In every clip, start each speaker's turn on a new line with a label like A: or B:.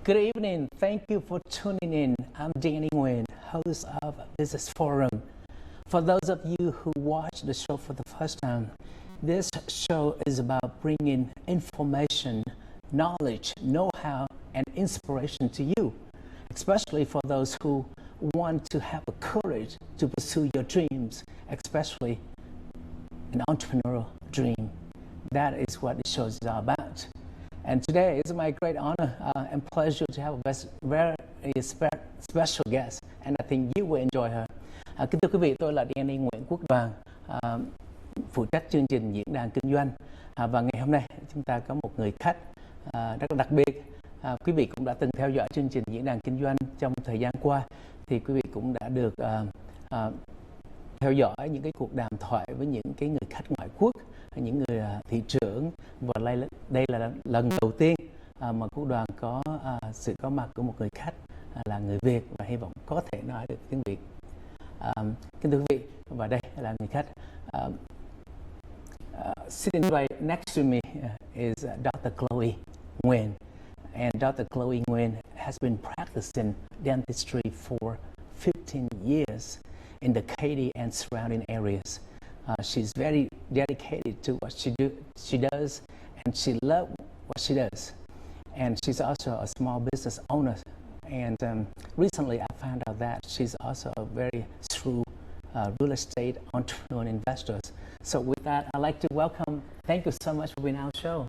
A: Good evening. Thank you for tuning in. I'm Nguyen, host of Business Forum. For those of you who watch the show for the first time, this show is about bringing information, knowledge, know-how, and inspiration to you, especially for those who want to have the courage to pursue your dreams, especially an entrepreneurial dream. That is what the show is all about. And today it's my great honor and pleasure to have a very special guest, and I think you will enjoy her. Kính thưa quý vị, tôi là Danny Nguyễn Quốc Đoàn, phụ trách chương trình diễn đàn kinh doanh. Và ngày hôm nay chúng ta có một người khách rất là đặc biệt. Quý vị cũng đã từng theo dõi chương trình diễn đàn kinh doanh trong thời gian qua, thì quý vị cũng đã được theo dõi những cái cuộc đàm thoại với những cái người khách ngoại quốc, những người thị trưởng, và đây là lần đầu tiên mà Quốc Đoàn có sự có mặt của một người khách là người Việt, và hy vọng có thể nói được tiếng Việt. Kính thưa quý vị, và đây là người khách. Sitting right next to me is Dr. Nguyen, and Dr. Nguyen has been practicing dentistry for 15 years in the Katy and surrounding areas. She's very dedicated to what she does, and she loves what she does. And she's also a small business owner. And recently I found out that she's also a very shrewd real estate entrepreneur and investor. So with that, I'd like to welcome, thank you so much for being on our show.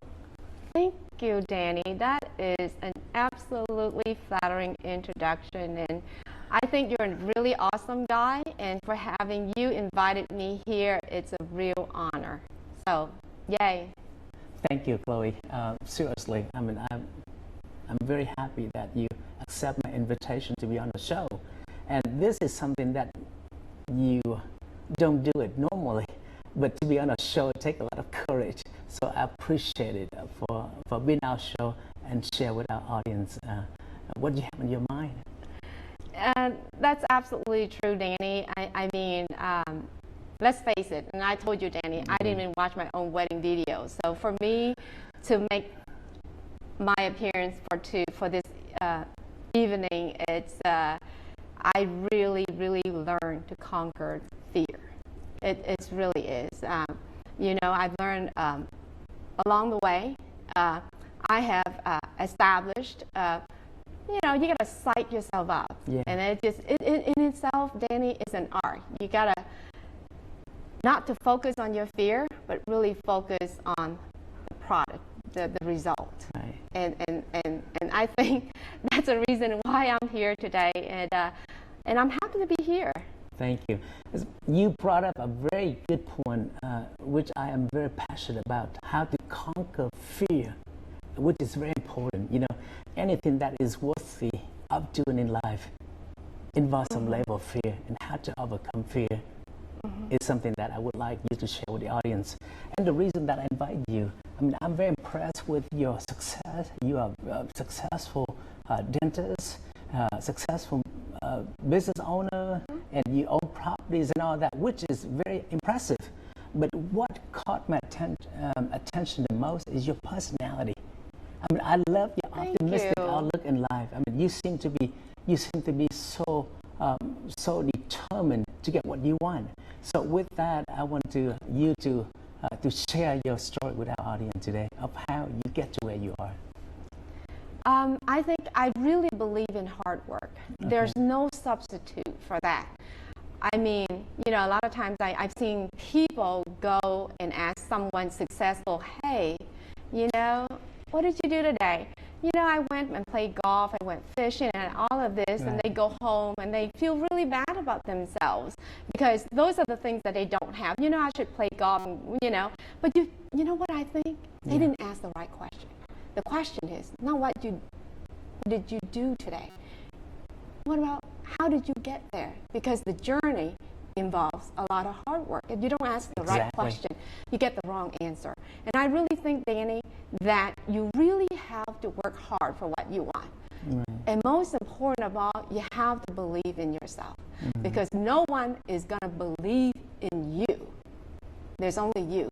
B: Thank you, Danny. That is an absolutely flattering introduction, and I think you're a really awesome guy, and for having you invited me here, it's a real honor. So, yay.
A: Thank you, Chloe. Seriously, I mean, I'm very happy that you accept my invitation to be on the show. And this is something that you don't do it normally, but to be on a show, it takes a lot of courage. So I appreciate it for being on our show and share with our audience what you have in your mind.
B: That's absolutely true, Danny. I mean, let's face it, and I told you, Danny, I didn't even watch my own wedding video. So for me to make my appearance for this evening, it's I really learned to conquer fear. It really is. You know, I've learned along the way. I have established. You know, you gotta psych yourself up, and it in itself, Danny, is an art. You gotta not to focus on your fear, but really focus on the product, the result.
A: Right.
B: And I think that's the reason why I'm here today, and I'm happy to be here.
A: Thank you. You brought up a very good point, which I am very passionate about: how to conquer fear, which is very important. You know, anything that is worthy of doing in life involves some level of fear, and how to overcome fear is something that I would like you to share with the audience. And the reason that I invite you, I mean, I'm very impressed with your success. You are a successful dentist, successful business owner, and you own properties and all that, which is very impressive. But what caught my attention the most is your personality. I mean, I love your optimistic outlook in life. I mean, you seem to be so determined to get what you want. So with that, I want you to share your story with our audience today of how you get to where you are.
B: I think I really believe in hard work.
A: Okay.
B: There's no substitute for that. I mean, you know, a lot of times I've seen people go and ask someone successful, hey, you know, what did you do today? You know, I went and played golf, I went fishing, and all of this, and they go home and they feel really bad about themselves because those are the things that they don't have. You know, I should play golf, you know, but you know what I think? They didn't ask the right question. The question is not what did you do today? What about how did you get there? Because the journey involves a lot of hard work. If you don't ask the right question, you get the wrong answer. And I really think, Danny, that you really have to work hard for what you want. Right. And most important of all, you have to believe in yourself, because no one is going to believe in you. There's only you.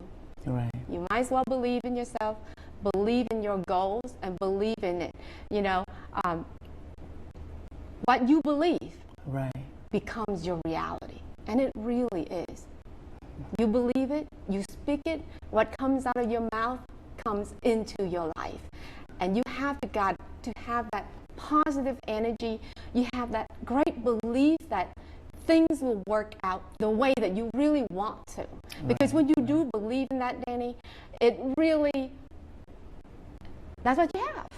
A: Right.
B: You might as well believe in yourself, believe in your goals, and believe in it. You know, what you believe
A: Right.
B: becomes your reality. And it really is. You believe it, you speak it, what comes out of your mouth comes into your life. And you have to have that positive energy. You have that great belief that things will work out the way that you really want to. Because when you do believe in that, Danny, it really, that's what you have.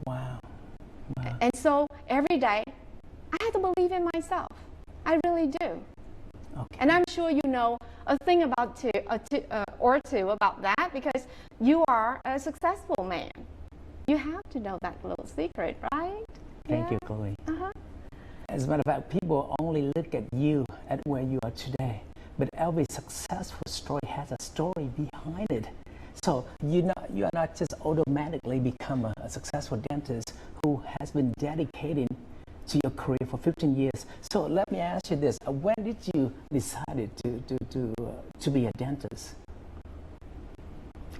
A: Wow. Wow.
B: And so every day, I have to believe in myself. I really do.
A: Okay.
B: And I'm sure you know a thing about two about that, because you are a successful man. You have to know that little secret, right?
A: Thank you, Chloe.
B: Uh-huh.
A: As a matter of fact, people only look at you at where you are today, but every successful story has a story behind it. So you are not just automatically become a successful dentist who has been dedicating to your career for 15 years. So let me ask you this: when did you decide to be a dentist?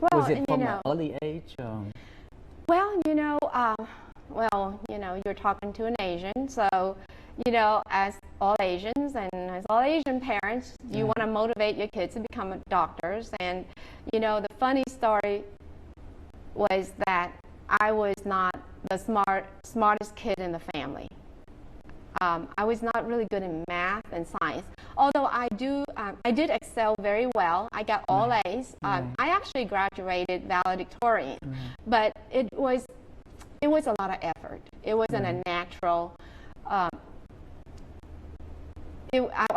B: Well,
A: Was it from
B: you
A: an
B: know,
A: early age?
B: well, you're talking to an Asian, so as all Asians and as all Asian parents, you want to motivate your kids to become doctors. And the funny story was that I was not the smartest kid in the family. I was not really good in math and science, although I did excel very well. I got all A's. I actually graduated valedictorian, but it was a lot of effort. It wasn't a natural. I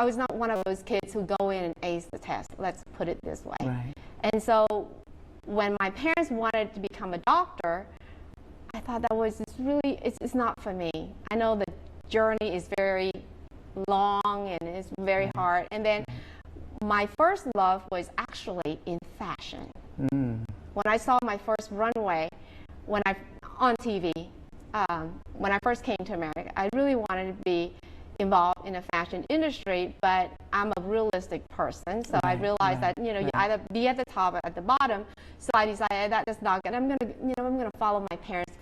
B: was not one of those kids who go in and ace the test. Let's put it this way.
A: Right.
B: And so when my parents wanted to become a doctor, I thought that was it's not for me. I know the journey is very long and it's very hard. And then my first love was actually in fashion. When I saw my first runway on TV, when I first came to America, I really wanted to be involved in the fashion industry, but I'm a realistic person, so I realized that you either be at the top or at the bottom. So I decided that that's not good. I'm gonna follow my parents'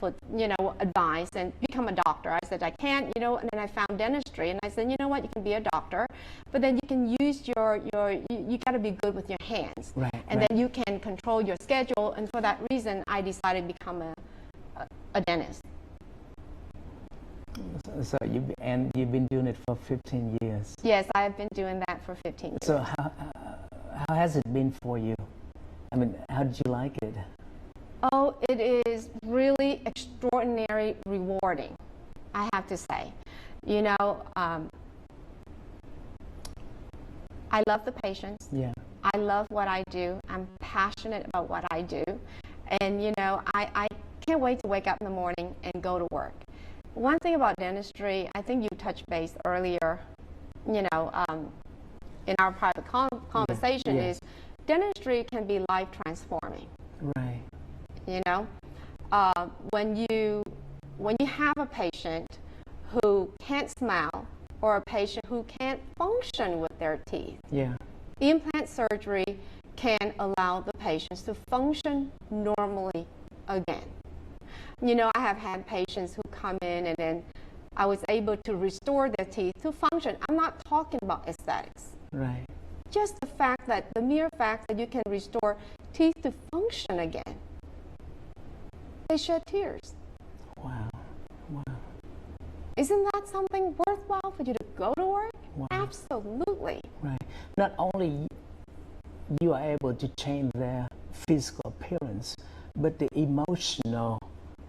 B: advice and become a doctor. I said I can't, and then I found dentistry, and I said, you know what, you can be a doctor, but then you can use you got to be good with your hands, and then you can control your schedule. And for that reason, I decided to become a dentist.
A: So you've been doing it for 15 years.
B: Yes, I have been doing that for 15 years.
A: So how has it been for you? I mean, how did you like it?
B: Oh, it is really extraordinary rewarding, I have to say. I love the patients.
A: Yeah.
B: I love what I do. I'm passionate about what I do. And, I can't wait to wake up in the morning and go to work. One thing about dentistry, I think you touched base earlier, in our private conversation, is dentistry can be life transforming.
A: Right.
B: When you have a patient who can't smile or a patient who can't function with their teeth, implant surgery can allow the patients to function normally again. I have had patients who come in and then I was able to restore their teeth to function. I'm not talking about aesthetics.
A: Right.
B: Just the mere fact that you can restore teeth to function again. They shed tears.
A: Wow. Wow.
B: Isn't that something worthwhile for you to go to work?
A: Wow.
B: Absolutely.
A: Right. Not only you are able to change their physical appearance, but the emotional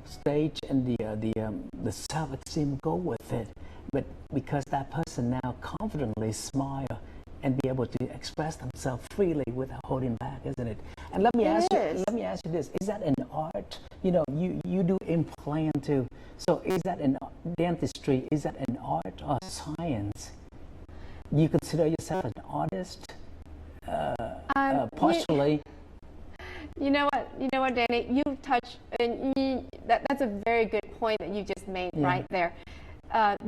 A: stage and the self-esteem go with it. But because that person now confidently smile and be able to express themselves freely without holding back, isn't it? And let me ask you this: is that an art? You do implant too. So is that an dentistry? Is that an art or science? You consider yourself an artist? Partially.
B: You know what, Danny? You touched, and that's a very good point that you just made right there.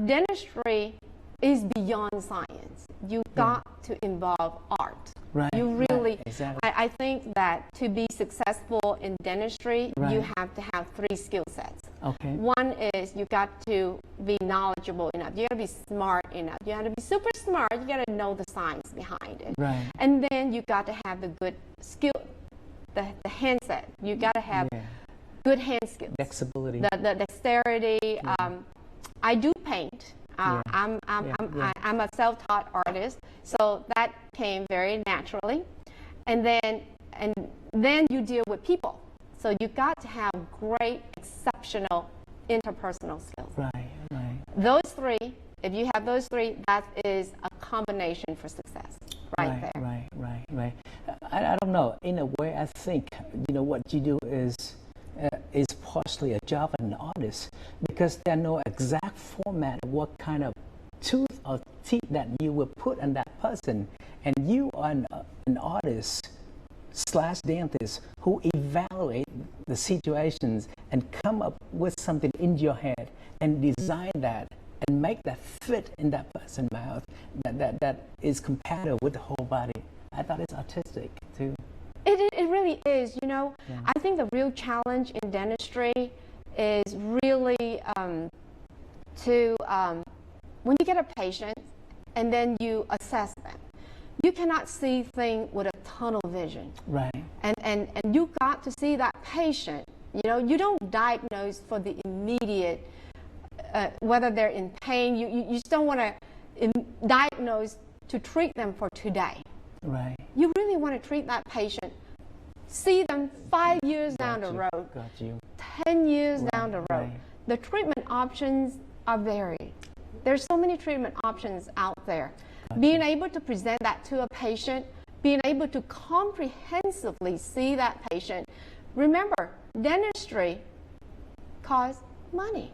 B: Dentistry is beyond science. You got to involve art.
A: Right.
B: You really,
A: exactly.
B: I think that to be successful in dentistry, you have to have 3 skill sets.
A: Okay.
B: One is you got to be knowledgeable enough. You got to be smart enough. You got to be super smart. You got to know the science behind it.
A: Right.
B: And then you got to have the good skill, the handset. You got to have good hand skills.
A: Flexibility.
B: The dexterity. I do paint. I'm a self-taught artist, so that came very naturally. And then you deal with people. So you got to have great, exceptional interpersonal skills.
A: Right, right.
B: Those three, if you have those three, that is a combination for success right there.
A: Right. I don't know. In a way, I think, what you do is partially a job of an artist, because there are no exact format of what kind of tooth or teeth that you will put on that person. And you are an artist / dentist who evaluate the situations and come up with something in your head and design that and make that fit in that person's mouth that is compatible with the whole body. I thought it's artistic too.
B: It really is. I think the real challenge in dentistry is really when you get a patient and then you assess them. You cannot see things with a tunnel vision.
A: Right.
B: And you got to see that patient. You don't diagnose for the immediate, whether they're in pain. You just don't want to diagnose to treat them for today.
A: Right.
B: You really want to treat that patient, see them 5 years down the road, 10 years down the road.
A: Right.
B: The treatment options are varied. There's so many treatment options out there. Being able to present that to a patient, being able to comprehensively see that patient. Remember, dentistry costs money.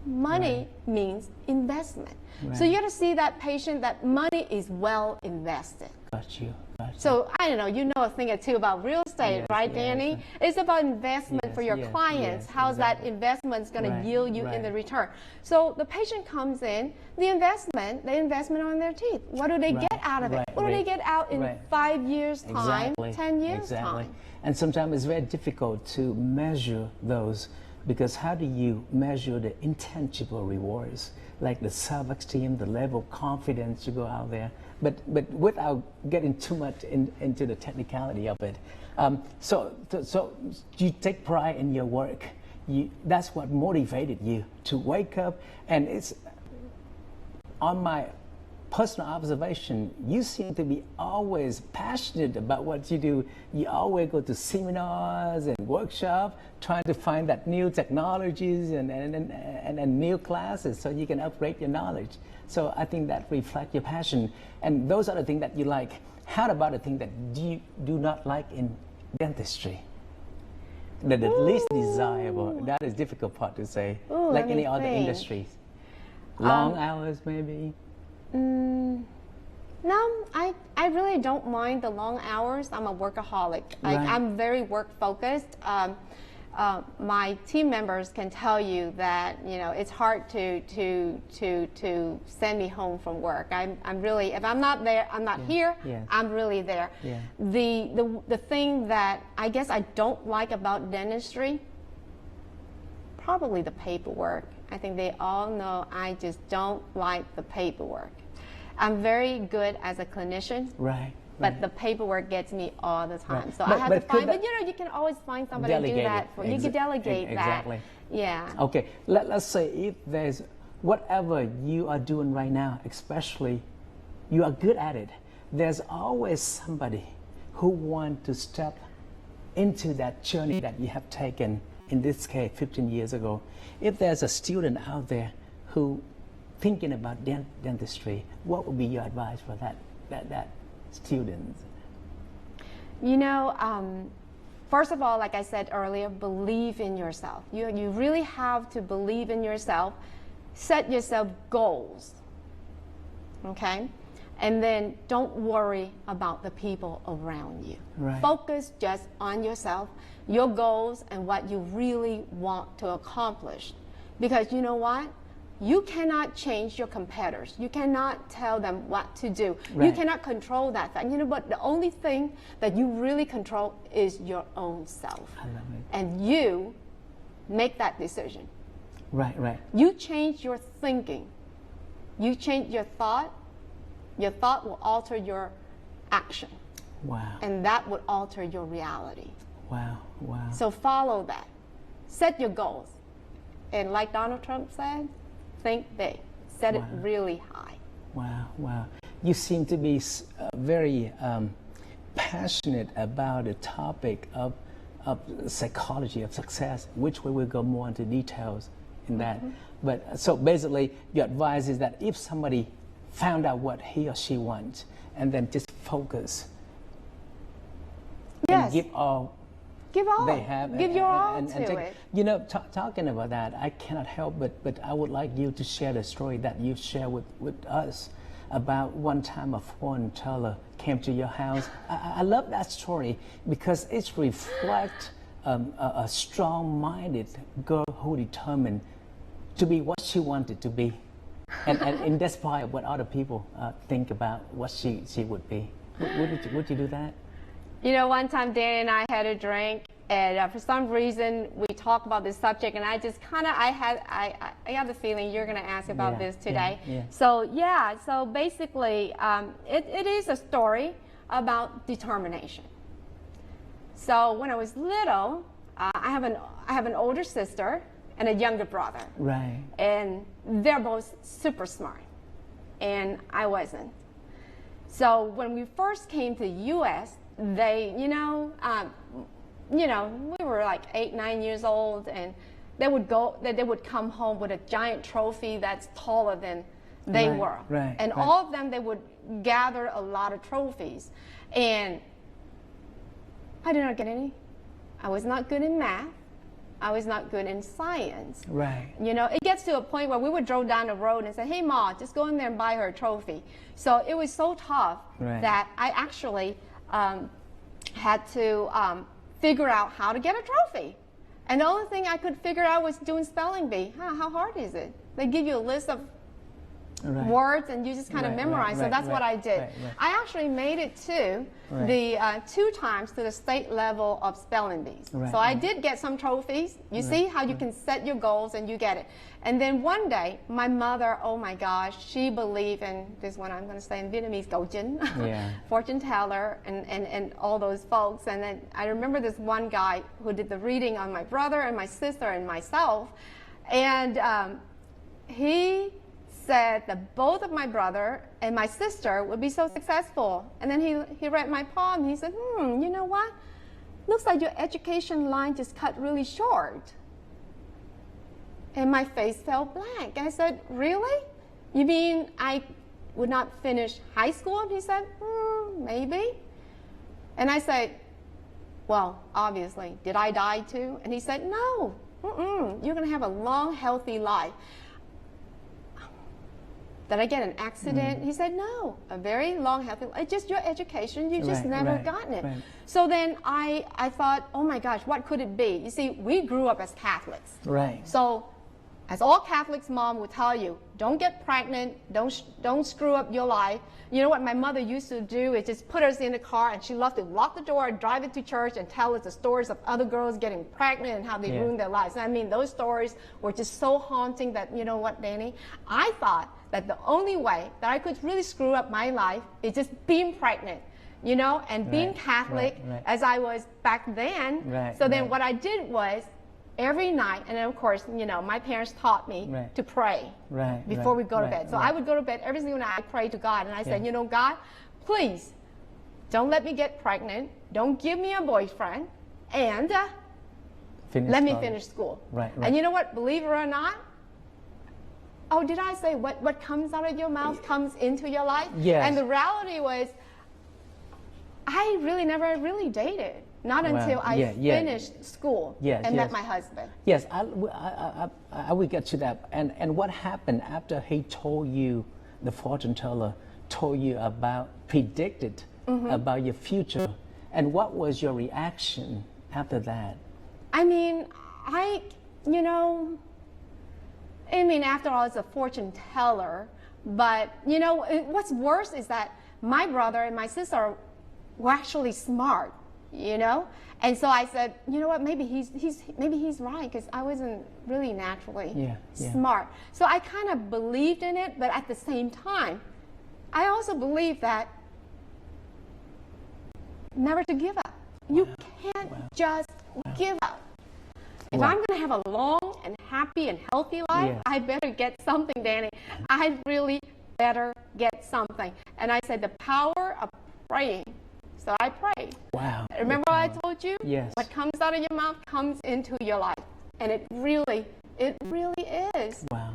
B: Money means investment.
A: Right.
B: So you got to see that patient, that money is well invested.
A: Got you.
B: So I don't know, you know a thing or two about real estate, right, Danny? It's about investment for your clients. How's that investment going to yield you in the return? So the patient comes in, the investment on their teeth. What do they get out of it? What do they get out in 5 years' time, 10 years' time?
A: And sometimes it's very difficult to measure those, because how do you measure the intangible rewards, like the self-esteem, the level of confidence you go out there? But without getting too much into the technicality of it. So you take pride in your work. That's what motivated you to wake up. And it's on my personal observation, you seem to be always passionate about what you do. You always go to seminars and workshops, trying to find that new technologies and new classes so you can upgrade your knowledge. So I think that reflects your passion. And those are the things that you like. How about the thing that you do not like in dentistry? The least desirable. That is difficult part to say. Like any other industries. Long hours maybe?
B: No, I really don't mind the long hours. I'm a workaholic. I'm very work focused. My team members can tell you that it's hard to send me home from work. I'm really, if I'm not there, I'm not here. I'm really there. The thing that I guess I don't like about dentistry, probably the paperwork. I think they all know I just don't like the paperwork. I'm very good as a clinician. But the paperwork gets me all the time. So I have to find, but you can always find somebody to do that for you. You can delegate that. Yeah.
A: Okay, let's say if there's whatever you are doing right now, especially you are good at it, there's always somebody who wants to step into that journey that you have taken, in this case 15 years ago. If there's a student out there who thinking about dentistry, what would be your advice for that students?
B: First of all, like I said earlier, believe in yourself. You really have to believe in yourself. Set yourself goals, okay? And then don't worry about the people around you. Focus just on yourself, your goals, and what you really want to accomplish. Because you know what? You cannot change your competitors. You cannot tell them what to do. You cannot control that fact. But the only thing that you really control is your own self.
A: I love it.
B: And you make that decision.
A: Right, right.
B: You change your thinking. You change your thought will alter your action.
A: Wow.
B: And that would alter your reality.
A: Wow, wow.
B: So follow that. Set your goals. And like Donald Trump said, think big. Set it really high.
A: Wow, wow. You seem to be very passionate about the topic of psychology of success, which we will go more into details in that. But so basically, your advice is that if somebody found out what he or she wants, and then just focus,
B: yes,
A: and give all they have,
B: give your all
A: and
B: to
A: take,
B: it.
A: You know, talking about that, I cannot help but I would like you to share the story that you share with us about one time a fortune teller came to your house. I love that story because it reflects a strong-minded girl who determined to be what she wanted to be, and despite what other people think about what she would be. Would you do that?
B: You know, one time Danny and I had a drink, and for some reason we talked about this subject, and I just kind of, I had the feeling you're going to ask about this today.
A: Yeah.
B: So basically, it is a story about determination. So when I was little, I have an older sister and a younger brother.
A: Right.
B: And they're both super smart, and I wasn't. So when we first came to the U.S., they, we were like 8, 9 years old, and they would come home with a giant trophy that's taller than they were.
A: Right.
B: And all of them, they would gather a lot of trophies. And I did not get any. I was not good in math. I was not good in science.
A: Right.
B: You know, it gets to a point where we would drove down the road and say, hey, Ma, just go in there and buy her a trophy. So it was so tough that I actually had to figure out how to get a trophy. And the only thing I could figure out was doing spelling bee. How hard is it? They give you a list of words and you just kind of memorize. So that's what I did. I actually made it to the 2 times to the state level of spelling bees. So I did get some trophies. You see how you can set your goals and you get it. And then one day, my mother, oh my gosh, she believed in this one, I'm going to say in Vietnamese, cầu chính, fortune teller, and all those folks. And then I remember this one guy who did the reading on my brother and my sister and myself. And he said that both of my brother and my sister would be so successful. And then he read my palm and he said, you know what? Looks like your education line just cut really short. And my face fell blank. I said, really? You mean I would not finish high school? And he said, maybe. And I said, well, obviously, did I die too? And he said, no, you're going to have a long, healthy life. Did I get an accident? He said, no, a very long, healthy life. It's just your education. You just never gotten it. So then I thought, oh my gosh, what could it be? You see, we grew up as Catholics. So as all Catholics' mom would tell you, don't get pregnant, don't screw up your life. You know what my mother used to do is just put us in the car, and she loved to lock the door and drive it to church and tell us the stories of other girls getting pregnant and how they ruined their lives. And I mean, those stories were just so haunting that, you know what, Danny? I thought that the only way that I could really screw up my life is just being pregnant, you know, and being Catholic as I was back then. So then what I did was, every night, and then of course, you know, my parents taught me to pray before we go to bed. So I would go to bed every single night, I pray to God, and I said, you know, God, please, don't let me get pregnant, don't give me a boyfriend, and let me finish school. And you know what, believe it or not, oh, did I say what comes out of your mouth comes into your life? And the reality was, I really never really dated. Not until I finished school and met my husband. I will get to that. And what happened after he told you, the fortune teller told you about, predicted about your future, and what was your reaction after that? I mean, after all, it's a fortune teller, but, you know, what's worse is that my brother and my sister were actually smart. you know. And so I said, you know what, maybe he's right, because I wasn't really naturally smart. So I kind of believed in it, but at the same time, I also believe that never to give up. You can't just give up. If I'm going to have a long and happy and healthy life, I better get something, Danny. I really better get something. And I said, the power of praying. So I prayed.
A: Wow.
B: Remember what I told you?
A: Yes.
B: What comes out of your mouth comes into your life. And it really is.
A: Wow.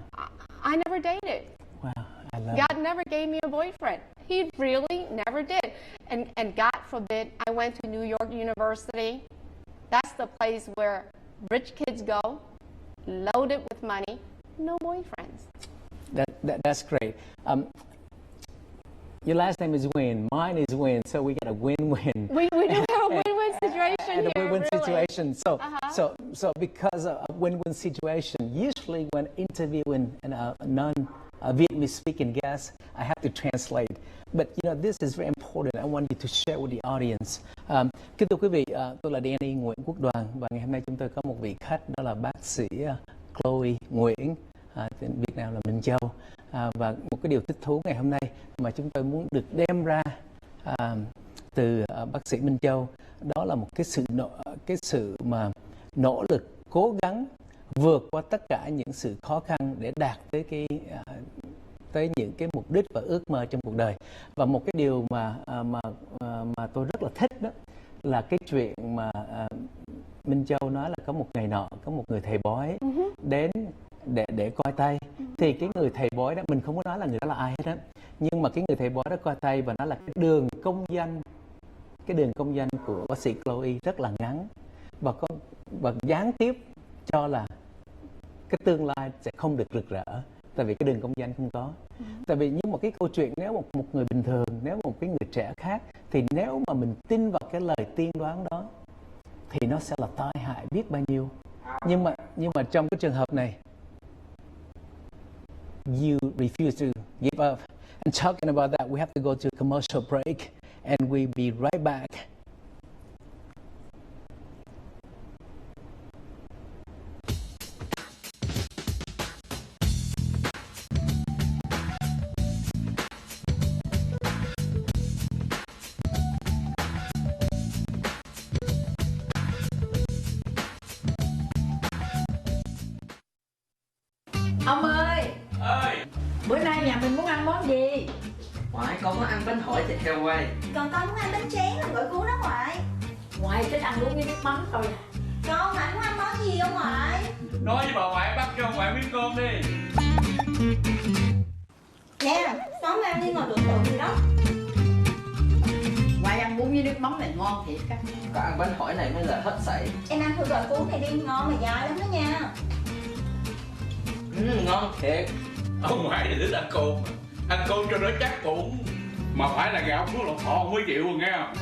B: I never dated.
A: Wow. I love
B: God never gave me a boyfriend. He really never did. And God forbid, I went to New York University. That's the place where rich kids go, loaded with money, no boyfriends.
A: That's great. Your last name is Nguyen. Mine is Nguyen, so we got a win-win.
B: We do have a win-win situation
A: and
B: here.
A: A win-win
B: really.
A: situation. So because of a win-win situation, usually when interviewing a non-Vietnamese speaking guest, I have to translate. But you know, this is very important. I want you to share with the audience. Kính thưa quý vị, tôi là Danny Nguyễn Quốc Đoàn và ngày hôm nay chúng tôi có một vị khách, đó là bác sĩ Chloe Nguyễn, tên Việt Nam là Minh Châu. Và một cái điều thích thú ngày hôm nay mà chúng tôi muốn được đem ra từ bác sĩ Minh Châu, đó là một cái sự mà nỗ lực, cố gắng vượt qua tất cả những sự khó khăn để đạt tới những cái mục đích và ước mơ trong cuộc đời. Và một cái điều mà tôi rất là thích đó là cái chuyện mà Minh Châu nói là có một ngày nọ có một người thầy bói đến để coi tay. Thì cái người thầy bói đó, mình không có nói là người đó là ai hết á, nhưng mà cái người thầy bói đó coi tay và nói là cái đường công danh của bác sĩ Chloe rất là ngắn và gián tiếp cho là cái tương lai sẽ không được rực rỡ, tại vì cái đường công danh không có. Tại vì như một cái câu chuyện, nếu một người bình thường, nếu một cái người trẻ khác, thì nếu mà mình tin vào cái lời tiên đoán đó thì nó sẽ là tai hại biết bao nhiêu. Nhưng mà trong cái trường hợp này, you refuse to give up. And talking about that, we have to go to a commercial break, and we'll be right back.
C: Ông ơi! Bữa nay nhà mình muốn ăn món gì?
D: Ngoại, con muốn ăn bánh hỏi thịt heo quay.
E: Còn con muốn ăn bánh tráng là gọi cuốn đó ngoại.
C: Ngoại thích ăn đúng với nước mắm thôi.
E: Con ngoại muốn ăn món gì không ngoại?
F: Nói với bà ngoại bắt cho ngoại miếng cơm đi.
E: Nè, xóm ăn đi ngồi tưởng tượng gì đó.
C: Ngoại ăn bún với nước mắm này ngon thiệt á.
D: Có ăn bánh hỏi này mới là hết sảy.
E: Em ăn thử gọi cuốn này đi, ngon mà dài lắm đó nha.
D: Ngon thiệt.
F: Ông ngoại thì thích ăn cơm. Ăn cơm cho nó chắc bụng. Mà phải là gạo Phước Lộc Thọ mới chịu nghe không?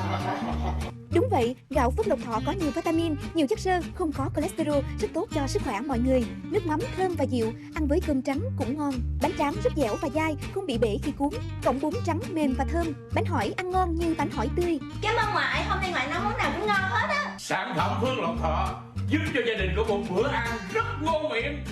G: Đúng vậy, gạo Phước Lộc Thọ có nhiều vitamin, nhiều chất xơ, không có cholesterol, rất tốt cho sức khỏe mọi người. Nước mắm thơm và dịu, ăn với cơm trắng cũng ngon. Bánh tráng rất dẻo và dai, không bị bể khi cuốn. Cộng bún trắng mềm và thơm. Bánh hỏi ăn ngon như bánh hỏi tươi.
E: Cảm ơn ngoại, hôm nay ngoại nấu món nào cũng ngon hết á.
F: Sản phẩm Phước Lộc Thọ giúp cho gia đình có một bữa ăn rất ngon miệng.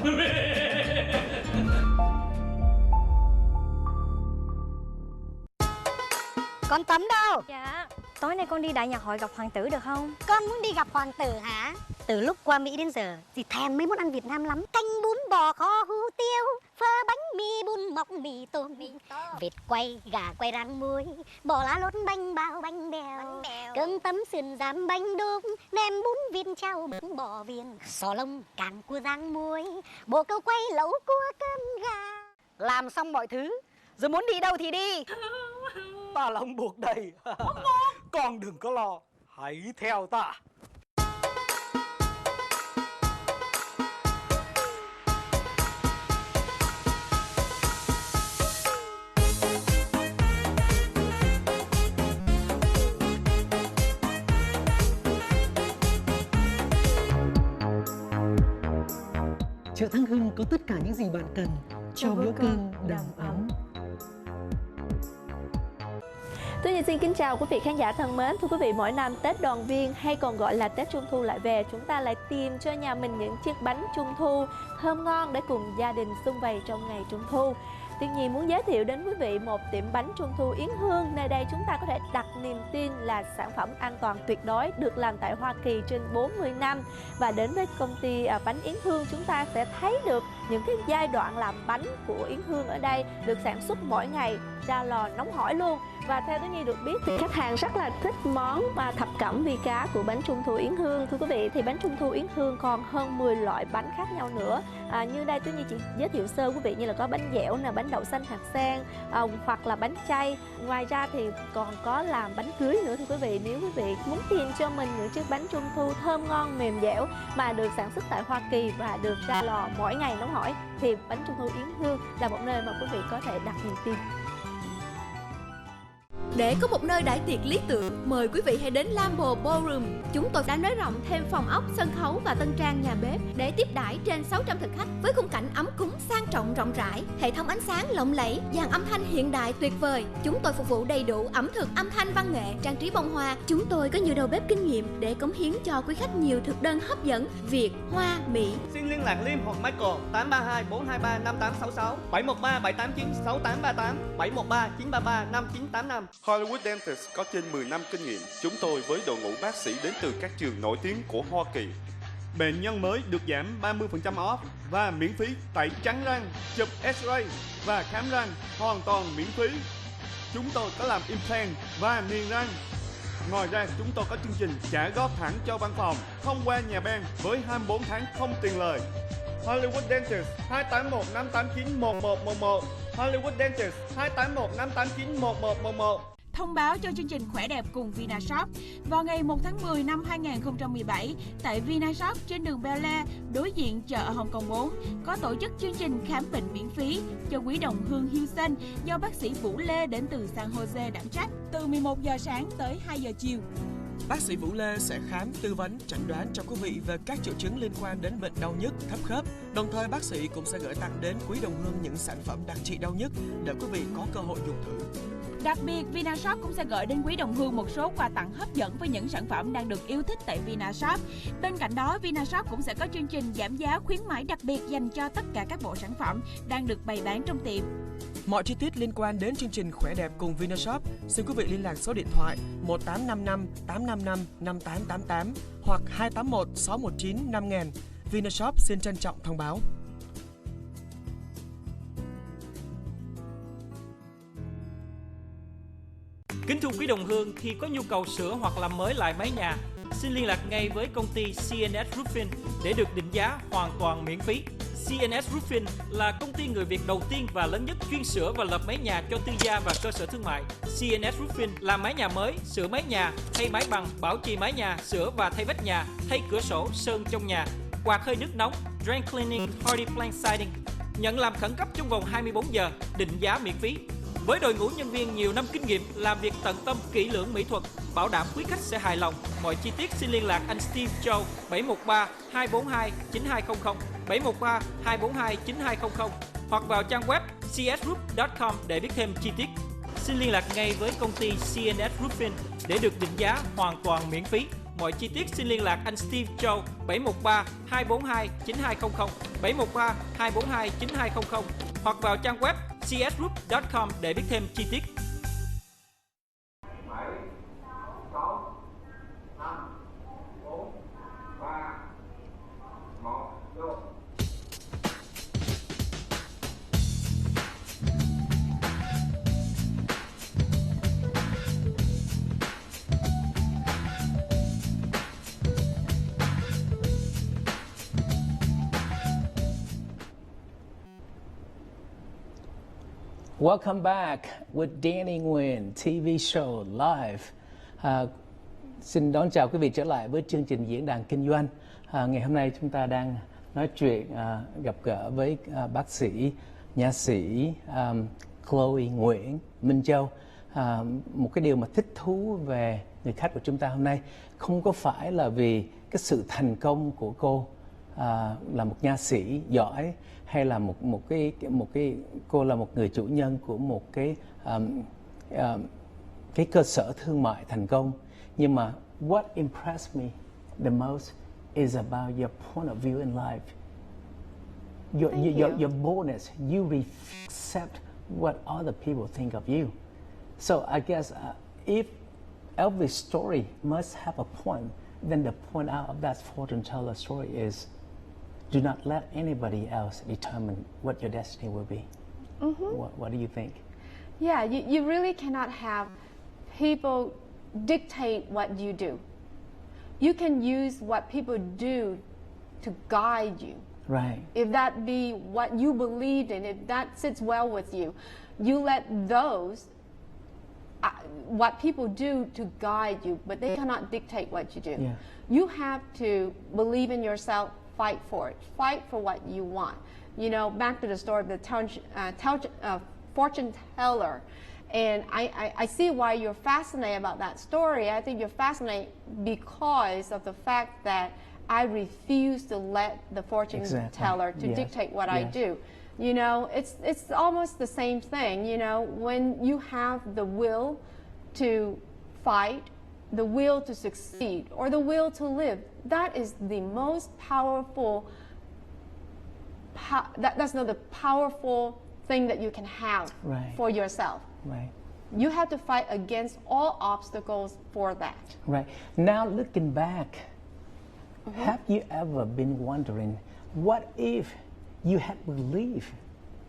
H: Con Tấm đâu?
I: Dạ, tối nay con đi đại nhạc hội gặp hoàng tử được không?
H: Con muốn đi gặp hoàng tử hả? Từ lúc qua Mỹ đến giờ thì thèm mấy món ăn Việt Nam lắm. Canh bún bò kho hủ tiếu, phơ bánh mì bún mọc mì tôm, vịt quay, gà quay rang muối, bò lá lốt bánh bao bánh bèo, cơm tấm sườn rán bánh đúc, nem bún viên trao bún bò viên, sò lông càng cua rang muối, bồ câu quay lẩu cua cơm gà. Làm xong mọi thứ, rồi muốn đi đâu thì đi.
J: Ta là ông buộc đầy. Con đừng có lo, hãy theo ta.
K: Chợ Thăng Hưng có tất cả những gì bạn cần cho bữa cơm đầm ấm.
L: Tôi xin kính chào quý vị khán giả thân mến. Thưa quý vị, mỗi năm Tết đoàn viên hay còn gọi là Tết Trung thu lại về, chúng ta lại tìm cho nhà mình những chiếc bánh Trung thu thơm ngon để cùng gia đình sum vầy trong ngày Trung thu. Tuy nhiên muốn giới thiệu đến quý vị một tiệm bánh Trung thu Yến Hương. Nơi đây chúng ta có thể đặt niềm tin là sản phẩm an toàn tuyệt đối, được làm tại Hoa Kỳ trên 40 năm. Và đến với công ty bánh Yến Hương, chúng ta sẽ thấy được những cái giai đoạn làm bánh của Yến Hương ở đây được sản xuất mỗi ngày ra lò nóng hổi luôn. Và theo Tố Nhi được biết thì khách hàng rất là thích món thập cẩm vi cá của bánh Trung thu Yến Hương. Thưa quý vị, thì bánh Trung thu Yến Hương còn hơn 10 loại bánh khác nhau nữa. Như đây Tố Nhi chỉ giới thiệu sơ quý vị như là có bánh dẻo nè, bánh đậu xanh hạt sen, hoặc là bánh chay. Ngoài ra thì còn có làm bánh cưới nữa. Thưa quý vị, nếu quý vị muốn tìm cho mình những chiếc bánh Trung thu thơm ngon mềm dẻo mà được sản xuất tại Hoa Kỳ và được ra lò mỗi ngày nóng hổi, thì bánh Trung thu Yến Hương là một nơi mà quý vị có thể đặt niềm tin.
M: Để có một nơi đãi tiệc lý tưởng, mời quý vị hãy đến Lambo Ballroom. Chúng tôi đã nới rộng thêm phòng ốc, sân khấu và tân trang nhà bếp để tiếp đãi trên 600 thực khách với khung cảnh ấm cúng sang trọng rộng rãi, hệ thống ánh sáng lộng lẫy, dàn âm thanh hiện đại tuyệt vời. Chúng tôi phục vụ đầy đủ ẩm thực, âm thanh, văn nghệ, trang trí bông hoa. Chúng tôi có nhiều đầu bếp kinh nghiệm để cống hiến cho quý khách nhiều thực đơn hấp dẫn Việt, Hoa, Mỹ.
N: Xin liên lạc Liêm hoặc Michael 832 423 5866 713 789 6838 713 933 5985.
O: Hollywood Dentist có trên 10 năm kinh nghiệm. Chúng tôi với đội ngũ bác sĩ đến từ các trường nổi tiếng của Hoa Kỳ. Bệnh nhân mới được giảm 30% off và miễn phí tẩy trắng răng, chụp X-ray và khám răng hoàn toàn miễn phí. Chúng tôi có làm implant và niềng răng. Ngoài ra chúng tôi có chương trình trả góp thẳng cho văn phòng thông qua nhà băng với 24 tháng không tiền lời. Hollywood Dentist 281 589 1111 Hollywood Dentist 281 589 1111.
C: Thông báo cho chương trình Khỏe đẹp cùng Vinashop. Vào ngày 1 tháng 10 năm 2017, tại Vinashop trên đường Bel Air, đối diện chợ Hồng Kông 4, có tổ chức chương trình khám bệnh miễn phí cho quý đồng hương hiu xanh do bác sĩ Vũ Lê đến từ San Jose đảm trách, từ 11 giờ sáng tới 2 giờ chiều.
P: Bác sĩ Vũ Lê sẽ khám, tư vấn, chẩn đoán cho quý vị về các triệu chứng liên quan đến bệnh đau nhức, thấp khớp. Đồng thời bác sĩ cũng sẽ gửi tặng đến quý đồng hương những sản phẩm đặc trị đau nhức để quý vị có cơ hội dùng thử.
C: Đặc biệt, Vinashop cũng sẽ gửi đến quý đồng hương một số quà tặng hấp dẫn với những sản phẩm đang được yêu thích tại Vinashop. Bên cạnh đó, Vinashop cũng sẽ có chương trình giảm giá khuyến mãi đặc biệt dành cho tất cả các bộ sản phẩm đang được bày bán trong tiệm.
P: Mọi chi tiết liên quan đến chương trình Khỏe đẹp cùng Vinashop, xin quý vị liên lạc số điện thoại 1855 855 5888 hoặc 281 619 5000. Vinashop xin trân trọng thông báo.
Q: Kính thưa quý đồng hương, khi có nhu cầu sửa hoặc làm mới lại mái nhà, xin liên lạc ngay với công ty CNS Roofing để được định giá hoàn toàn miễn phí. CNS Roofing là công ty người Việt đầu tiên và lớn nhất chuyên sửa và lập mái nhà cho tư gia và cơ sở thương mại. CNS Roofing làm mái nhà mới, sửa mái nhà, thay mái bằng, bảo trì mái nhà, sửa và thay vách nhà, thay cửa sổ, sơn trong nhà, quạt hơi nước nóng, drain cleaning, hardy plank siding. Nhận làm khẩn cấp trong vòng 24 giờ, định giá miễn phí. Với đội ngũ nhân viên nhiều năm kinh nghiệm, làm việc tận tâm, kỹ lưỡng, mỹ thuật, bảo đảm quý khách sẽ hài lòng. Mọi chi tiết xin liên lạc anh Steve Châu 713 242 9200 713 242 9200 hoặc vào trang web csroof.com để biết thêm chi tiết. Xin liên lạc ngay với công ty CNS Roofing để được định giá hoàn toàn miễn phí. Mọi chi tiết xin liên lạc anh Steve Châu 713 242 9200 713 242 9200 hoặc vào trang web csroof.com để biết thêm chi tiết.
A: Welcome back with Danny Nguyen TV show live. Xin đón chào quý vị trở lại với chương trình diễn đàn kinh doanh. Ngày hôm nay chúng ta đang nói chuyện, gặp gỡ với bác sĩ, nha sĩ Chloe Nguyễn Minh Châu. Một cái điều mà thích thú về người khách của chúng ta hôm nay không có phải là vì cái sự thành công của cô là một nha sĩ giỏi, hay là một cái cô là một người chủ nhân của một cái cái cơ sở thương mại thành công. Nhưng mà what impressed me the most is about your point of view in life. Your boldness. You accept what other people think of you. So I guess if every story must have a point, then the point out of that fortune teller story is do not let anybody else determine what your destiny will be. What do you think?
B: Yeah, you really cannot have people dictate what you do. You can use what people do to guide you.
A: Right.
B: If that be what you believed in, if that sits well with you, you let those, what people do to guide you, but they cannot dictate what you do.
A: Yeah.
B: You have to believe in yourself, fight for it, fight for what you want. You know, back to the story of the fortune teller. And I see why you're fascinated about that story. I think you're fascinated because of the fact that I refuse to let the fortune teller to dictate what I do. You know, it's almost the same thing. You know, when you have the will to fight, the will to succeed, or the will to live, that is the most powerful. That's not the powerful thing that you can have for yourself.
A: Right.
B: You have to fight against all obstacles for that.
A: Right. Now looking back, have you ever been wondering, what if you had believed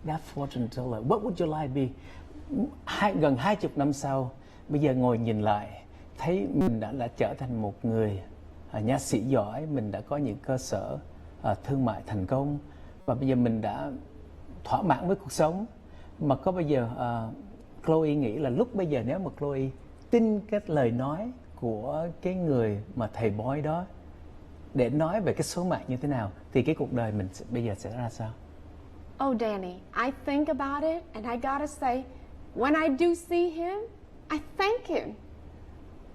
A: that fortune teller? What would your life be? Gần 20 năm sau, bây giờ ngồi nhìn lại, thấy mình đã trở thành một người nhạc sĩ giỏi, mình đã có những cơ sở thương mại thành công, và bây giờ mình đã thỏa mãn với cuộc sống. Mà có bây giờ Chloe nghĩ là lúc bây giờ nếu mà Chloe tin cái lời nói của cái người mà thầy bói đó để nói về cái số mạng như thế nào, thì cái cuộc đời mình bây giờ sẽ ra sao?
B: Oh, Danny, I think about it and I gotta say, when I do see him, I thank him.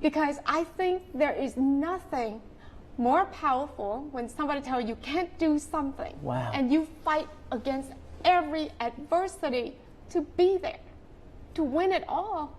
B: Because I think there is nothing more powerful when somebody tells you can't do something.
A: Wow.
B: And you fight against every adversity to be there, to win it all.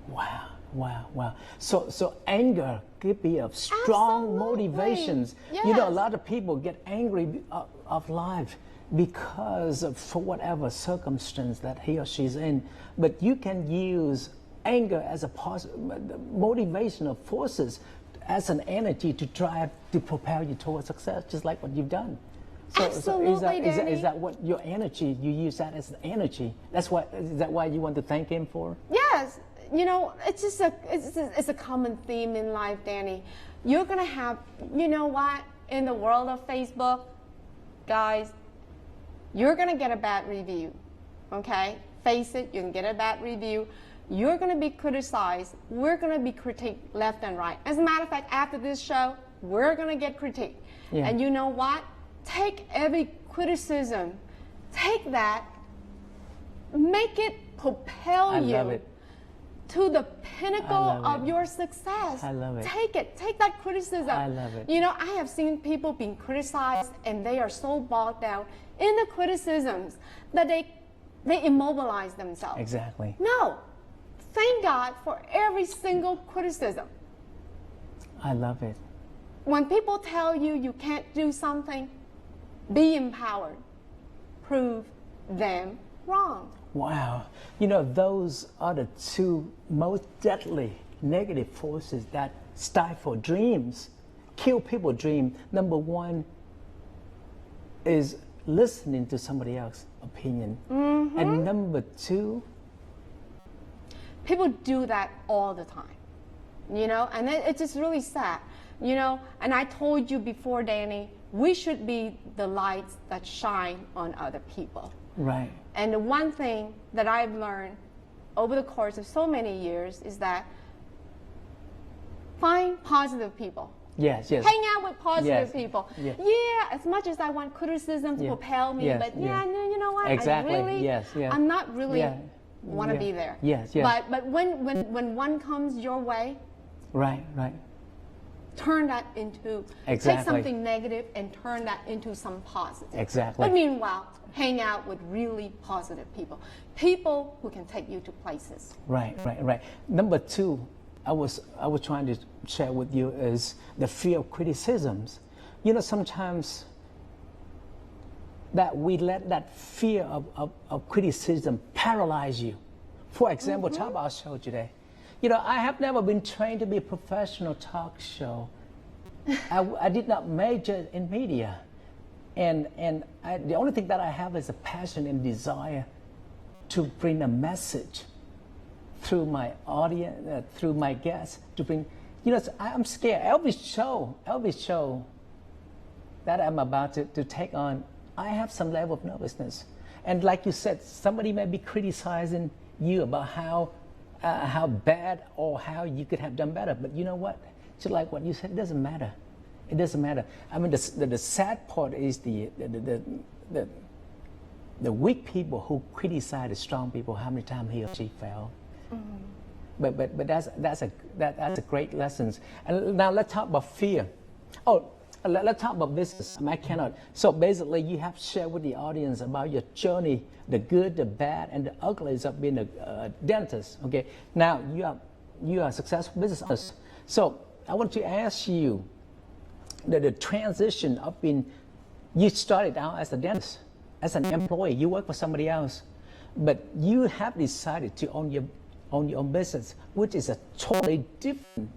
A: Wow, wow, wow. So anger could be of strong motivations.
B: Yes.
A: You know, a lot of people get angry of life because of, for whatever circumstance that he or she's in. But you can use anger as a motivational forces, as an energy to drive, to propel you towards success, just like what you've done.
B: Absolutely,
A: is that what your energy, you use that as energy? Is that why you want to thank him for?
B: Yes. You know, it's just it's a common theme in life, Danny. You're gonna have, you know what, in the world of Facebook, guys, you're gonna get a bad review, okay? Face it, you can get a bad review. You're gonna be criticized. We're gonna be critiqued left and right. As a matter of fact, after this show, we're gonna get critiqued.
A: Yeah.
B: And you know what? Take every criticism, take that, make it propel you.
A: I love it.
B: To the pinnacle of your success.
A: I love it.
B: Take that criticism.
A: I love it.
B: You know, I have seen people being criticized and they are so bogged down in the criticisms that they immobilize themselves.
A: Exactly.
B: No. Thank God for every single criticism.
A: I love it.
B: When people tell you you can't do something, be empowered. Prove them wrong.
A: Wow. You know, those are the two most deadly negative forces that stifle dreams, kill people's dreams. Number one is listening to somebody else's opinion.
B: Mm-hmm.
A: And number two,
B: people do that all the time, you know, and it's just really sad, you know. And I told you before, Danny, we should be the lights that shine on other people.
A: Right.
B: And the one thing that I've learned over the course of so many years is that find positive people.
A: Yes.
B: Hang out with positive people.
A: Yes.
B: Yeah, as much as I want criticism to propel me, but no, you know what?
A: Exactly.
B: I really, I'm not really want to be there.
A: Yes.
B: But when one comes your way,
A: right.
B: turn that into, take something negative and turn that into some positive.
A: Exactly.
B: But meanwhile, hang out with really positive people who can take you to places.
A: Right. Number two, I was trying to share with you is the fear of criticisms. You know, sometimes that we let that fear of criticism paralyze you. For example, talk about our show today. You know, I have never been trained to be a professional talk show. I did not major in media. And the only thing that I have is a passion and desire to bring a message through my audience, through my guests, to bring, you know, I'm scared. Every show that I'm about to take on, I have some level of nervousness. And like you said, somebody may be criticizing you about how bad or how you could have done better. But you know what? Just like what you said, it doesn't matter. It doesn't matter. I mean, the sad part is the weak people who criticize the strong people, how many times he or she fell. But that's a great lesson. And now let's talk about fear. Let's talk about business. I cannot. So basically, you have shared with the audience about your journey, the good, the bad, and the uglies of being a dentist. Okay. Now you are a successful business owner. So I want to ask you the transition of being. You started out as a dentist, as an employee. You work for somebody else, but you have decided to own your own business, which is a totally different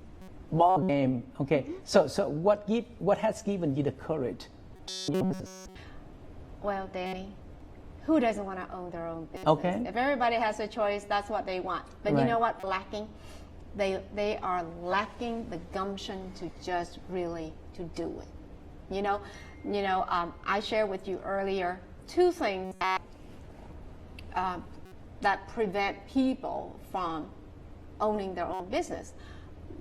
A: ball game. Okay, so what has given you the courage?
B: Well, Danny, who doesn't want to own their own business?
A: Okay.
B: If everybody has a choice, that's what they want. But you know what? Lacking, they are lacking the gumption to just really to do it. You know, I shared with you earlier two things that prevent people from owning their own business.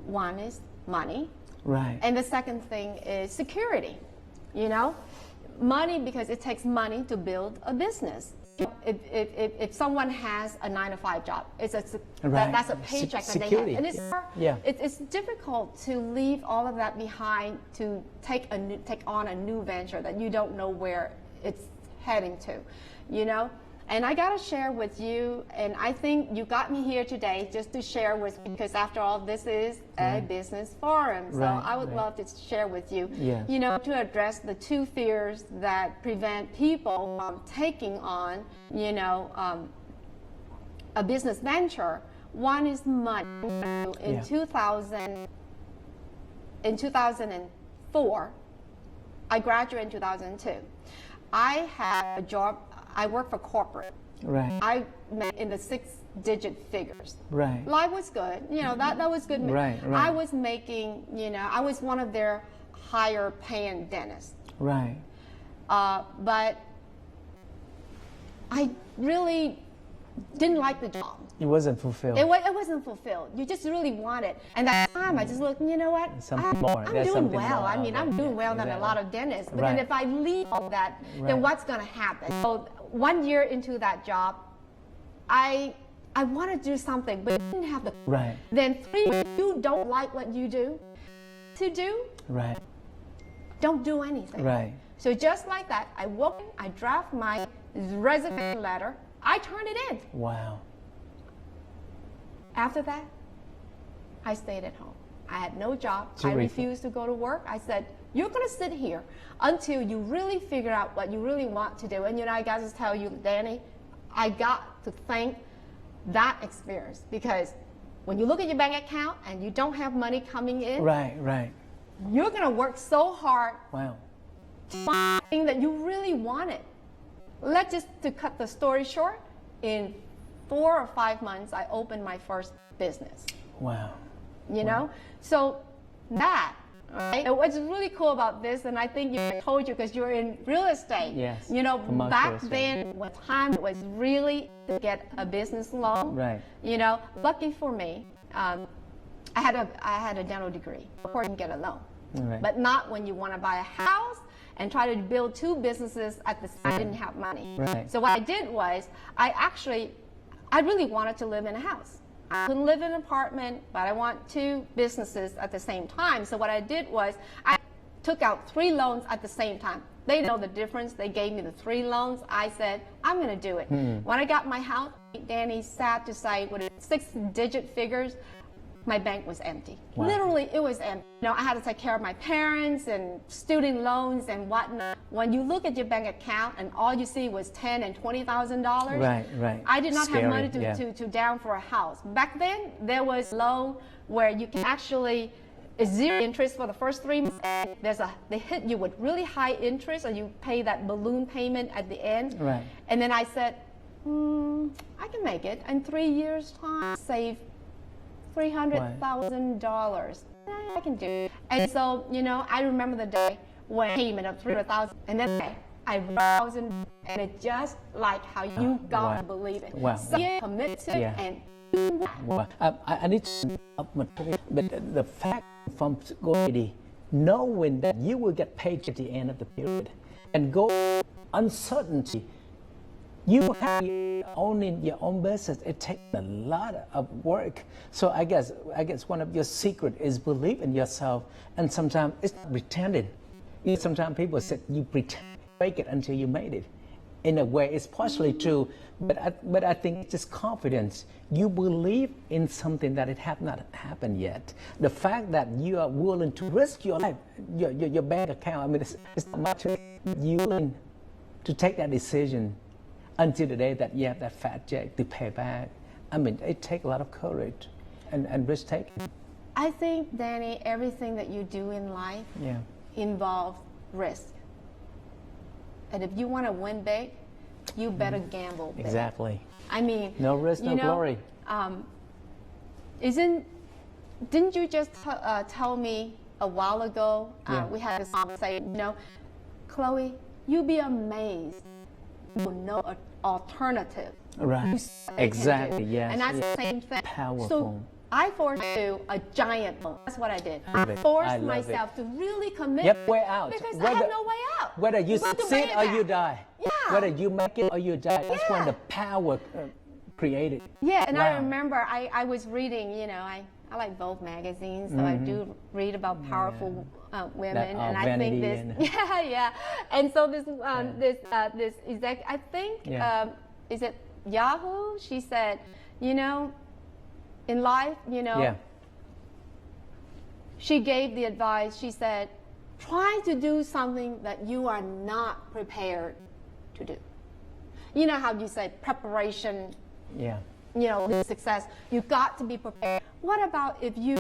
B: One is money,
A: right?
B: And the second thing is security. You know, money, because it takes money to build a business. If someone has a 9-to-5 job, that's a paycheck that they have, and it's difficult to leave all of that behind to take on a new venture that you don't know where it's heading to. You know. And I got to share with you, and I think you got me here today just to share with you, because after all, this is a business forum. So I would love to share with you, you know, to address the two fears that prevent people from taking on, you know, a business venture. One is money. In 2004, I graduated in 2002. I had a job. I worked for corporate.
A: Right.
B: I made in the 6-digit figures.
A: Right.
B: Life was good. You know, that was good.
A: Right.
B: I was making, you know, I was one of their higher paying dentists.
A: Right.
B: But I really didn't like the job.
A: It wasn't fulfilled.
B: It wasn't fulfilled. You just really want it. And that time I just looked, you know what?
A: I'm
B: doing well. I mean, I'm doing well than a lot of dentists. But then if I leave all that, then what's going to happen? So 1 year into that job, I wanted to do something, but didn't have the.
A: Right.
B: Then 3 years, you don't like what you do.
A: Right.
B: Don't do anything.
A: Right.
B: So just like that, I woke in, I draft my resignation letter, I turned it in.
A: Wow.
B: After that, I stayed at home. I had no job. I refused to go to work. I said, you're going to sit here until you really figure out what you really want to do. And you know, I got to tell you, Danny, I got to thank that experience, because when you look at your bank account and you don't have money coming in,
A: right,
B: you're going to work so hard
A: to
B: find something that you really wanted. To cut the story short, in 4 or 5 months, I opened my first business.
A: Wow.
B: You know? So that, right? And what's really cool about this, and I think I told you because you're in real estate.
A: Yes.
B: You know, back then, when time was really to get a business loan.
A: Right.
B: You know, lucky for me, I had a dental degree. Of course, you can get a loan.
A: Right.
B: But not when you want to buy a house and try to build 2 businesses at the same time. I didn't have money.
A: Right.
B: So what I did was, I really wanted to live in a house. I couldn't live in an apartment, but I want 2 businesses at the same time. So what I did was I took out 3 loans at the same time. They know the difference. They gave me the 3 loans. I said, I'm going to do it. When I got my house, Danny, sad to say, with 6-digit figures, my bank was empty.
A: Wow.
B: Literally, it was empty. You know, I had to take care of my parents and student loans and whatnot. When you look at your bank account and all you see was $10,000 and $20,000,
A: right.
B: I did not
A: Scary,
B: have money
A: yeah.
B: to down for a house. Back then, there was loan where you can actually, it's 0 interest for the first 3 months. They hit you with really high interest, and you pay that balloon payment at the end.
A: Right.
B: And then I said, I can make it. In 3 years' time, save $300,000. I can do it. And so, you know, I remember the day when payment of $300,000, and then I $1,000, and it's just like how you gotta believe it.
A: Wow.
B: So you commit to it, and
A: Well, I need to up my but the fact from Nguyen, knowing that you will get paid at the end of the period, and go uncertainty, you have owning your own business. It takes a lot of work. So I guess one of your secret is believe in yourself, and sometimes it's not pretending. You know, sometimes people say you pretend, fake it until you made it. In a way, it's partially true, but I think it's just confidence. You believe in something that it have not happened yet. The fact that you are willing to risk your life, your bank account, I mean, it's not much. You willing to take that decision until the day that you have that fat check to pay back. I mean, it takes a lot of courage and risk taking.
B: I think, Danny, everything that you do in life involves risk. And if you want to win big, you better gamble big.
A: Exactly.
B: I mean,
A: no risk, no glory.
B: Didn't you just tell me a while ago, we had this conversation, you know, Chloe, you'd be amazed. You know, alternative.
A: Right. Exactly. Yes.
B: And that's the same thing.
A: Powerful.
B: So I foresee a giant loan. That's what I did. I forced myself to really commit.
A: Yep, way out.
B: Because I have no way out.
A: Whether you succeed or you die.
B: Yeah.
A: Whether you make it or you die. That's when the power created.
B: Yeah, and I remember I was reading, you know, I like Vogue magazines, so I do read about powerful women, and I think this, and so this exec, I think, is it Yahoo? She said, you know, in life, you know, she gave the advice. She said, try to do something that you are not prepared to do. You know how you say preparation.
A: Yeah.
B: You know, success. You got to be prepared. What about if you,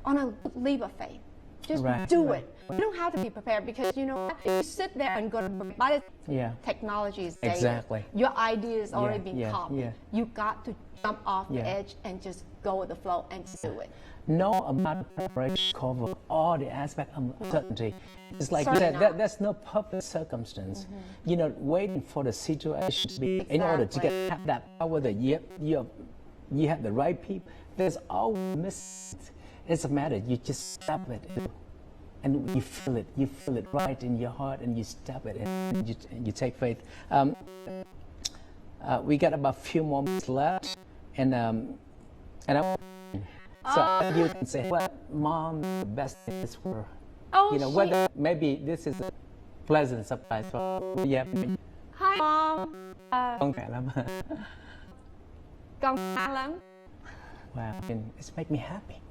B: on a leap of faith, just do it? You don't have to be prepared, because you know if you sit there and go to by the technology is dated.
A: Exactly.
B: Your idea is already been copied.
A: Yeah.
B: You got to jump off the edge and just go with the flow and do it.
A: No amount of preparation cover all the aspect of uncertainty. It's like you said, there's no perfect circumstance. You know, waiting for the situation to be in order to get that power that you have the right people. There's always miss. It's a matter. You just step it, and you feel it. You feel it right in your heart, and you step it, and you take faith. We got about a few more minutes left, and I. So you can say, well, Mom, the best thing is for, you know, whether maybe this is a pleasant surprise for you.
B: Hi, Mom.
A: Con khỏe lắm.
B: Con khỏe lắm.
A: Wow, it's make me happy.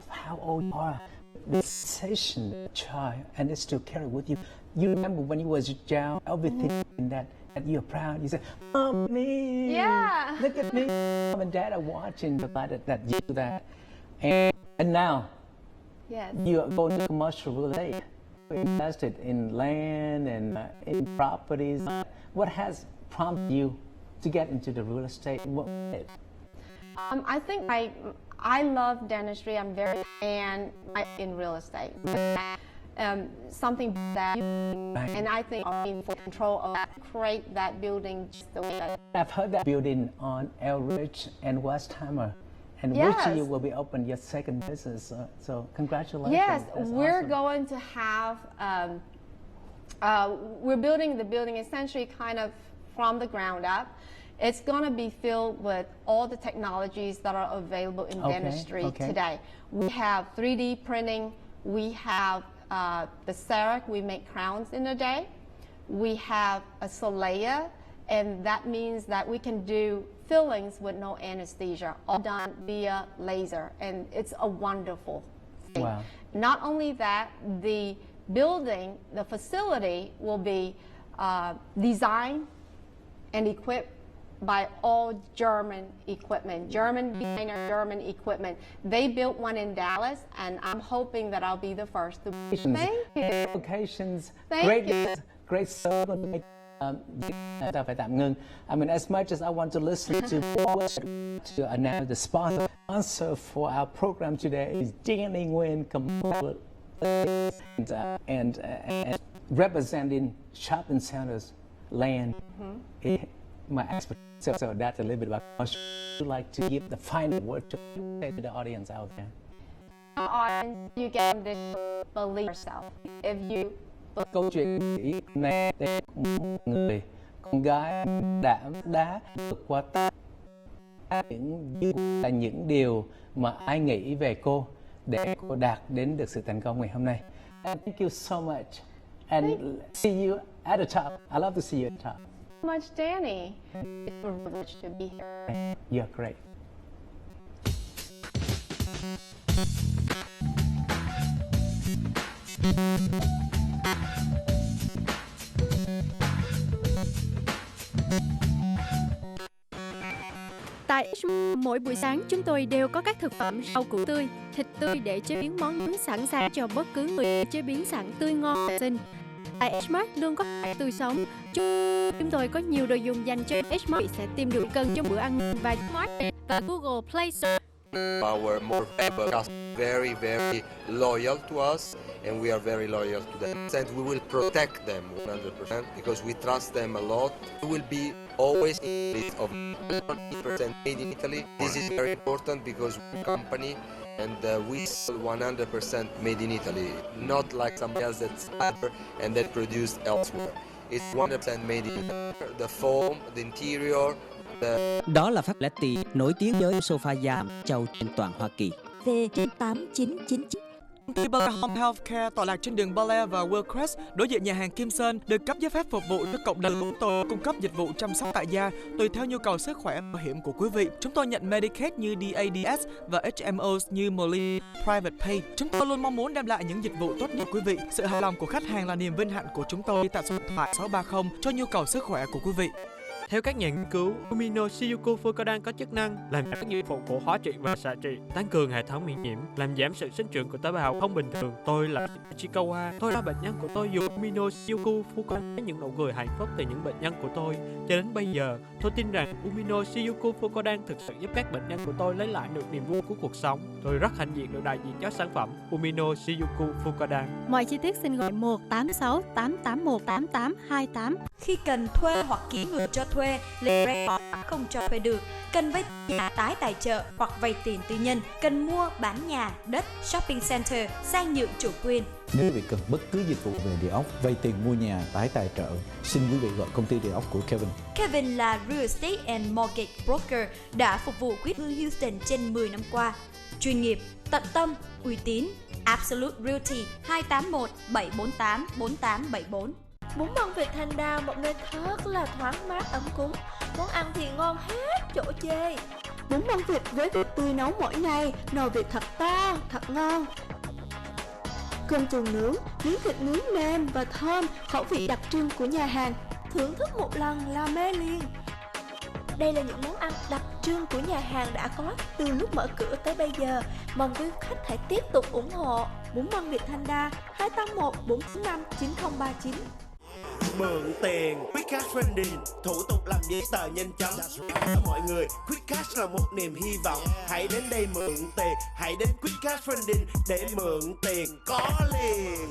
A: How old you are, the sensation, the child, and it still carry with you. You remember when you was young, everything that you're proud. You say, "Mommy, look at me." Mom and Dad are watching the fact that you do that, and now, you are going to commercial real estate. You invested in land and in properties. What has prompted you to get into the real estate?
B: I think I love dentistry. I'm very fan in real estate. Something that and I think I'm in full control of create that building just the way that
A: I've heard that building on Elridge and Westheimer, and which year will be open your second business. So congratulations.
B: Yes,
A: that's
B: we're
A: awesome.
B: going to have. We're building the building essentially kind of from the ground up, It's going to be filled with all the technologies that are available in dentistry today. We have 3D printing. We have the CEREC. We make crowns in a day. We have a Solea, and that means that we can do fillings with no anesthesia, all done via laser, and it's a wonderful thing.
A: Wow.
B: Not only that, the building, the facility will be designed and equipped by all German equipment, German designer, German equipment. They built one in Dallas, and I'm hoping that I'll be the first to. Thank you.
A: Locations,
B: Thank you.
A: great show. Ta phải tạm ngưng. I mean, as much as I want to listen to to announce the sponsor for our program today is Danny Nguyen, and representing shopping centers, land. My expertise, so that's a little bit about. I would like to give the final word to the audience out there.
B: You get to believe yourself. If you
A: Câu chuyện này người con gái đã vượt qua những điều mà ai nghĩ về cô để cô đạt đến được sự thành công ngày hôm nay. Thank you so much, and see you at the top. I love to see you at the top.
B: Much, Danny. It's a privilege to be here.
A: You're great.
M: Tại mỗi buổi sáng chúng tôi đều có các thực phẩm rau củ tươi, thịt tươi để chế biến món nướng sẵn sàng cho bất cứ người chế biến sẵn tươi ngon và xinh. Tại H-Mart luôn có hải tươi sống. Chúng tôi có nhiều đồ dùng dành cho H-Mart sẽ tìm được cần cho bữa ăn và Smart và Google Play Store.
R: Our more faithful customers very, very loyal to us, and we are very loyal to them. And we will protect them 100% because we trust them a lot. We will be always in list of 100% made in Italy. This is very important because we're a company and we sell 100% made in Italy, not like somebody else that's better and then produced elsewhere. It's 100% made in Italy. The foam, the interior.
S: Đó là Pháp Lati nổi tiếng với sofa da châu trên toàn Hoa Kỳ.
G: V8999.
P: Công ty Bella Home Healthcare tọa lạc trên đường Bel Air và Willcrest, đối diện nhà hàng Kim Sơn, được cấp giấy phép phục vụ cho cộng đồng chúng tôi cung cấp dịch vụ chăm sóc tại gia tùy theo nhu cầu sức khỏe bảo hiểm của quý vị. Chúng tôi nhận Medicaid như DADS và HMOs như Molly Private Pay. Chúng tôi luôn mong muốn đem lại những dịch vụ tốt nhất quý vị. Sự hài lòng của khách hàng là niềm vinh hạnh của chúng tôi. Tại số điện thoại 630 cho nhu cầu sức khỏe của quý vị.
Q: Theo các nhà nghiên cứu, Umino Shijuku Fukodan có chức năng làm giảm các nhiệm vụ của hóa trị và xạ trị, tăng cường hệ thống miễn nhiễm, làm giảm sự sinh trưởng của tế bào không bình thường. Tôi là Chikawa, tôi là bệnh nhân của tôi dùng Umino Shijuku Fukodan với những nụ cười hạnh phúc từ những bệnh nhân của tôi. Cho đến bây giờ, tôi tin rằng Umino Shijuku Fukodan thực sự giúp các bệnh nhân của tôi lấy lại được niềm vui của cuộc sống. Tôi rất hãnh diện được đại diện cho sản phẩm Umino Shijuku Fukodan.
M: Mọi chi tiết xin gọi 186 881 8828.
T: Khi cần thuê hoặc kiếm người cho thuê, liền không cho thuê được, cần vay nhà tái tài trợ hoặc vay tiền tư nhân, cần mua bán nhà, đất, shopping center, sang nhượng chủ quyền.
U: Nếu quý vị cần bất cứ dịch vụ về địa ốc, vay tiền mua nhà, tái tài trợ, xin quý vị gọi công ty địa ốc của Kevin.
T: Kevin là Real Estate and Mortgage Broker, đã phục vụ quý hương Houston trên 10 năm qua. Chuyên nghiệp, tận tâm, uy tín. Absolute Realty 281 748 4874.
L: Bún măng vịt Thanh Đa, một nơi thật là thoáng mát ấm cúng. Món ăn thì ngon hết chỗ chê.
V: Bún măng vịt với vịt tươi nấu mỗi ngày, nồi vịt thật to, thật ngon. Cơm chuồng nướng, miếng thịt nướng mềm và thơm, khẩu vị đặc trưng của nhà hàng.
L: Thưởng thức một lần là mê liền. Đây là những món ăn đặc trưng của nhà hàng đã có từ lúc mở cửa tới bây giờ. Mong quý khách hãy tiếp tục ủng hộ. Bún măng vịt Thanh Đa 281 495 9039.
W: Mượn tiền Quick Cash Funding, thủ tục làm giấy tờ nhanh chóng. Mọi người, Quick Cash là một niềm hy vọng. Hãy đến đây mượn tiền, hãy đến Quick Cash Funding để mượn tiền có liền.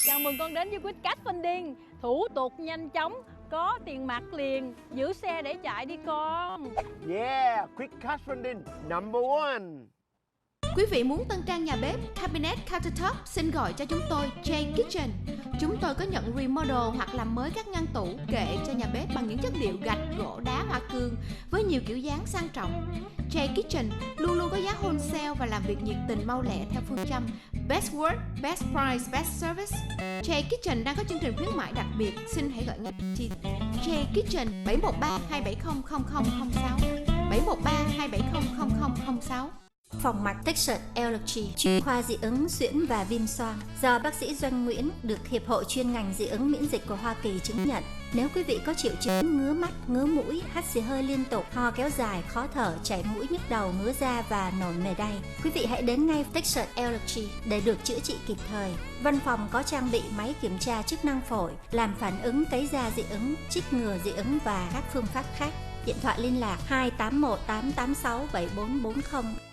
X: Chào mừng con đến với Quick Cash Funding, thủ tục nhanh chóng, có tiền mặt liền, giữ xe để chạy đi con.
W: Yeah, Quick Cash Funding number 1.
M: Quý vị muốn tân trang nhà bếp, cabinet, countertop, xin gọi cho chúng tôi J Kitchen. Chúng tôi có nhận remodel hoặc làm mới các ngăn tủ, kệ cho nhà bếp bằng những chất liệu gạch, gỗ, đá, hoa cương với nhiều kiểu dáng sang trọng. J Kitchen luôn luôn có giá wholesale và làm việc nhiệt tình mau lẹ theo phương châm Best Work, Best Price, Best Service. J Kitchen đang có chương trình khuyến mãi đặc biệt, xin hãy gọi ngay chi J Kitchen 713 270 0006 713 270 0006.
H: Phòng mạch Texas Allergy, chuyên khoa dị ứng suyễn và viêm xoang do bác sĩ Doanh Nguyễn được Hiệp hội chuyên ngành dị ứng miễn dịch của Hoa Kỳ chứng nhận. Nếu quý vị có triệu chứng ngứa mắt, ngứa mũi, hắt xì hơi liên tục, ho kéo dài, khó thở, chảy mũi, nhức đầu, ngứa da và nổi mề đay, quý vị hãy đến ngay Texas Allergy để được chữa trị kịp thời. Văn phòng có trang bị máy kiểm tra chức năng phổi, làm phản ứng cấy da dị ứng, chích ngừa dị ứng và các phương pháp khác. Điện thoại liên lạc 281 886 7440.